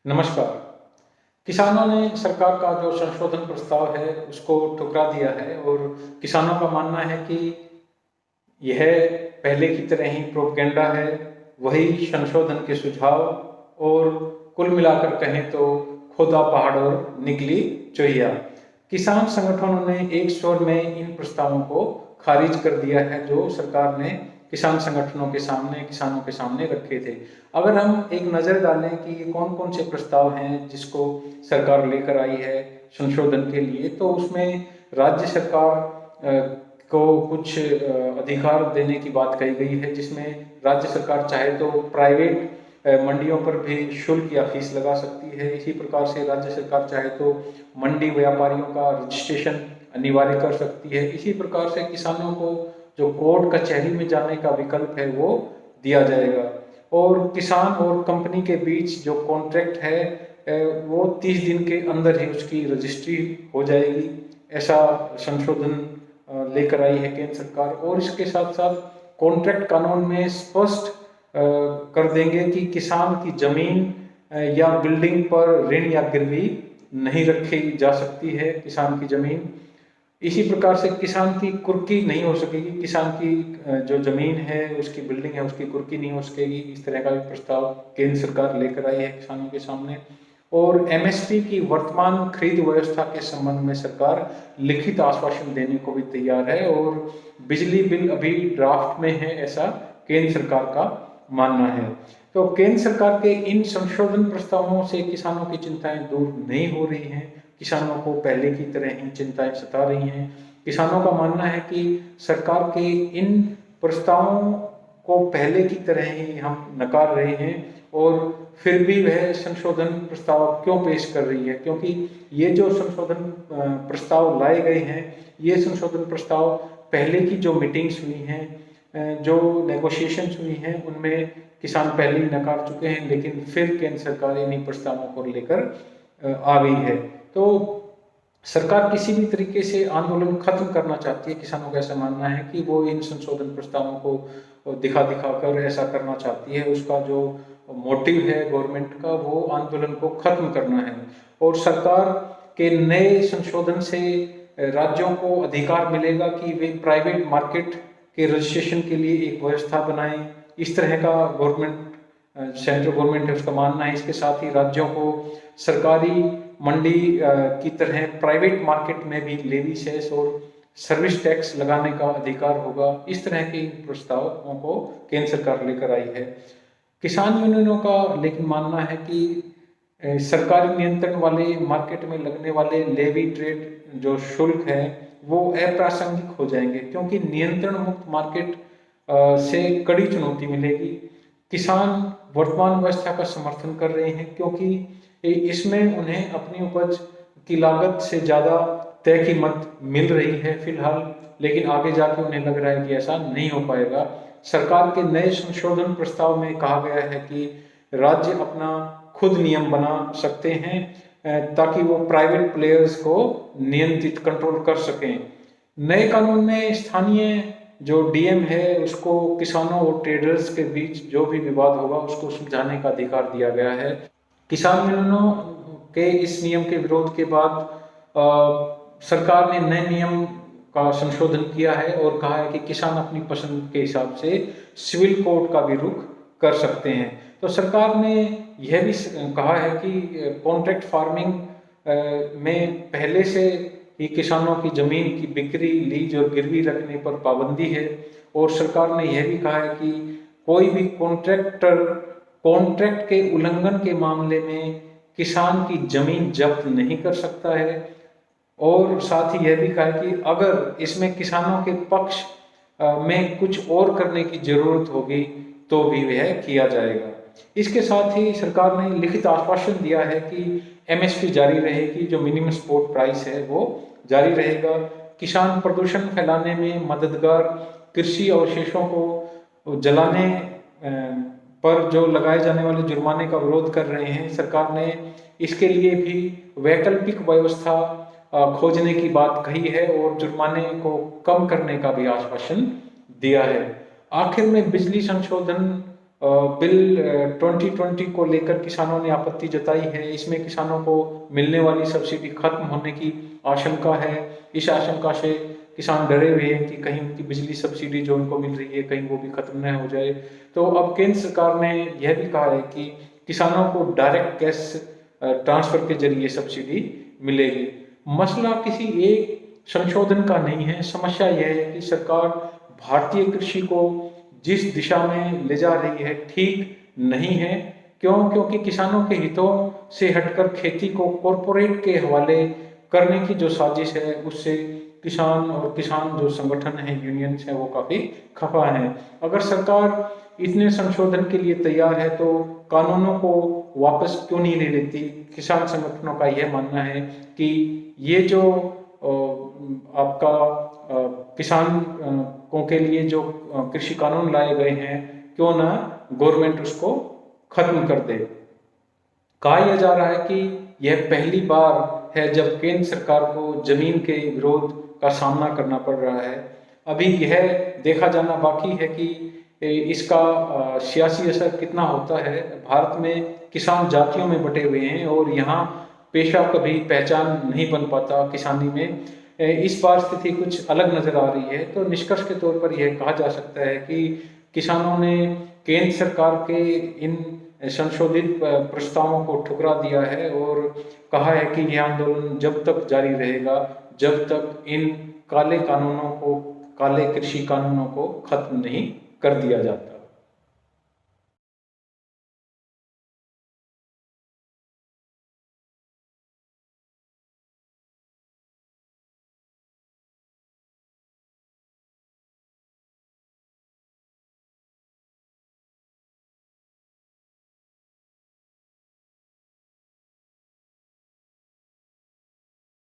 नमस्कार। किसानों ने सरकार का जो संशोधन प्रस्ताव है उसको ठुकरा दिया है और किसानों का मानना है कि यह पहले की तरह ही प्रोपेगेंडा है, वही संशोधन के सुझाव और कुल मिलाकर कहें तो खोदा पहाड़ और निकली चोइया। किसान संगठनों ने एक स्वर में इन प्रस्तावों को खारिज कर दिया है जो सरकार ने किसान संगठनों के सामने, किसानों के सामने रखे थे। अगर हम एक नज़र डालें कि ये कौन कौन से प्रस्ताव हैं जिसको सरकार लेकर आई है संशोधन के लिए, तो उसमें राज्य सरकार को कुछ अधिकार देने की बात कही गई है, जिसमें राज्य सरकार चाहे तो प्राइवेट मंडियों पर भी शुल्क या फीस लगा सकती है। इसी प्रकार से राज्य सरकार चाहे तो मंडी व्यापारियों का रजिस्ट्रेशन अनिवार्य कर सकती है। इसी प्रकार से किसानों को जो कोर्ट कचहरी में जाने का विकल्प है वो दिया जाएगा और किसान और कंपनी के बीच जो कॉन्ट्रैक्ट है वो 30 दिन के अंदर ही उसकी रजिस्ट्री हो जाएगी। ऐसा संशोधन लेकर आई है केंद्र सरकार और इसके साथ साथ कॉन्ट्रैक्ट कानून में स्पष्ट कर देंगे कि किसान की जमीन या बिल्डिंग पर ऋण या गिरवी नहीं रखी जा सकती है। किसान की जमीन, इसी प्रकार से किसान की कुर्की नहीं हो सकेगी, किसान की जो जमीन है उसकी बिल्डिंग है उसकी कुर्की नहीं हो सकेगी। इस तरह का भी प्रस्ताव केंद्र सरकार लेकर आई है किसानों के सामने। और एमएसपी की वर्तमान खरीद व्यवस्था के संबंध में सरकार लिखित आश्वासन देने को भी तैयार है और बिजली बिल अभी ड्राफ्ट में है, ऐसा केंद्र सरकार का मानना है। तो केंद्र सरकार के इन संशोधन प्रस्तावों से किसानों की चिंताएं दूर नहीं हो रही हैं, किसानों को पहले की तरह ही चिंताएं सता रही हैं। किसानों का मानना है कि सरकार के इन प्रस्तावों को पहले की तरह ही हम नकार रहे हैं और फिर भी वह संशोधन प्रस्ताव क्यों पेश कर रही है, क्योंकि ये जो संशोधन प्रस्ताव लाए गए हैं, ये संशोधन प्रस्ताव पहले की जो मीटिंग्स हुई हैं, जो नेगोशिएशंस हुई हैं, उनमें किसान पहले ही नकार चुके हैं, लेकिन फिर केंद्र सरकार इन्हीं प्रस्तावों को लेकर आ गई है। तो सरकार किसी भी तरीके से आंदोलन खत्म करना चाहती है। किसानों का ऐसा मानना है कि वो इन संशोधन प्रस्तावों को दिखा कर ऐसा करना चाहती है। उसका जो मोटिव है गवर्नमेंट का वो आंदोलन को खत्म करना है और सरकार के नए संशोधन से राज्यों को अधिकार मिलेगा कि वे प्राइवेट मार्केट के रजिस्ट्रेशन के लिए एक व्यवस्था बनाएं। इस तरह का गवर्नमेंट, सेंट्रल गवर्नमेंट है उसका मानना है। इसके साथ ही राज्यों को सरकारी मंडी की तरह प्राइवेट मार्केट में भी लेवी सेस और सर्विस टैक्स लगाने का अधिकार होगा। इस तरह के प्रस्तावों को केंद्र सरकार लेकर आई है। किसान यूनियनों का लेकिन मानना है कि सरकारी नियंत्रण वाले मार्केट में लगने वाले लेवी ट्रेड जो शुल्क है वो अप्रासंगिक हो जाएंगे, क्योंकि नियंत्रण मुक्त मार्केट से कड़ी चुनौती मिलेगी। किसान वर्तमान व्यवस्था का समर्थन कर रहे हैं क्योंकि इसमें उन्हें अपनी उपज की लागत से ज़्यादा तय कीमत मिल रही है फिलहाल, लेकिन आगे जाके उन्हें लग रहा है कि ऐसा नहीं हो पाएगा। सरकार के नए संशोधन प्रस्ताव में कहा गया है कि राज्य अपना खुद नियम बना सकते हैं ताकि वो प्राइवेट प्लेयर्स को नियंत्रित कंट्रोल कर सकें। नए कानून में स्थानीय जो डीएम है उसको किसानों और ट्रेडर्स के बीच जो भी विवाद होगा उसको सुलझाने का अधिकार दिया गया है। किसान यूनियनों के इस नियम के विरोध के बाद सरकार ने नए नियम का संशोधन किया है और कहा है कि किसान अपनी पसंद के हिसाब से सिविल कोर्ट का भी रुख कर सकते हैं। तो सरकार ने यह भी कहा है कि कॉन्ट्रैक्ट फार्मिंग में पहले से ही किसानों की जमीन की बिक्री, लीज और गिरवी रखने पर पाबंदी है और सरकार ने यह भी कहा है कि कोई भी कॉन्ट्रैक्टर कॉन्ट्रैक्ट के उल्लंघन के मामले में किसान की जमीन जब्त नहीं कर सकता है और साथ ही यह भी कहा है कि अगर इसमें किसानों के पक्ष में कुछ और करने की जरूरत होगी तो भी वह किया जाएगा। इसके साथ ही सरकार ने लिखित आश्वासन दिया है कि एमएसपी जारी रहेगी, जो मिनिमम सपोर्ट प्राइस है वो जारी रहेगा। किसान प्रदूषण फैलाने में मददगार कृषि अवशेषों को जलाने पर जो लगाए जाने वाले जुर्माने का विरोध कर रहे हैं। सरकार ने इसके लिए भी वैकल्पिक व्यवस्था खोजने की बात कही है और जुर्माने को कम करने का भी आश्वासन दिया है। आखिर में बिजली संशोधन बिल 2020 को लेकर किसानों ने आपत्ति जताई है। इसमें किसानों को मिलने वाली सब्सिडी खत्म होने की आशंका है। इस आशंका से किसान डरे हुए हैं कि कहीं उनकी बिजली सब्सिडी जो उनको मिल रही है कहीं वो भी खत्म न हो जाए। तो अब केंद्र सरकार ने यह भी कहा है कि किसानों को डायरेक्ट कैश ट्रांसफर के जरिए सब्सिडी मिलेगी। मसला किसी एक संशोधन का नहीं है। समस्या यह है कि सरकार भारतीय कृषि को जिस दिशा में ले जा रही है ठीक नहीं है। क्योंकि किसानों के हितों से हटकर खेती को कॉरपोरेट के हवाले करने की जो साजिश है उससे किसान जो संगठन है, यूनियंस है, वो काफी खफा हैं। अगर सरकार इतने संशोधन के लिए तैयार है तो कानूनों को वापस क्यों नहीं ले लेती। किसान संगठनों का यह मानना है कि ये जो आपका किसानों के लिए जो कृषि कानून लाए गए हैं क्यों ना गवर्नमेंट उसको खत्म कर दे। कहा यह जा रहा है कि यह पहली बार है जब केंद्र सरकार को जमीन के विरोध का सामना करना पड़ रहा है। अभी यह देखा जाना बाकी है कि इसका सियासी असर कितना होता है। भारत में किसान जातियों में बटे हुए हैं और यहाँ पेशा कभी पहचान नहीं बन पाता किसानी में। इस बार स्थिति कुछ अलग नजर आ रही है। तो निष्कर्ष के तौर पर यह कहा जा सकता है कि किसानों ने केंद्र सरकार के इन संशोधित प्रस्तावों को ठुकरा दिया है और कहा है कि यह आंदोलन जब तक जारी रहेगा जब तक इन काले कृषि कानूनों को खत्म नहीं कर दिया जाता।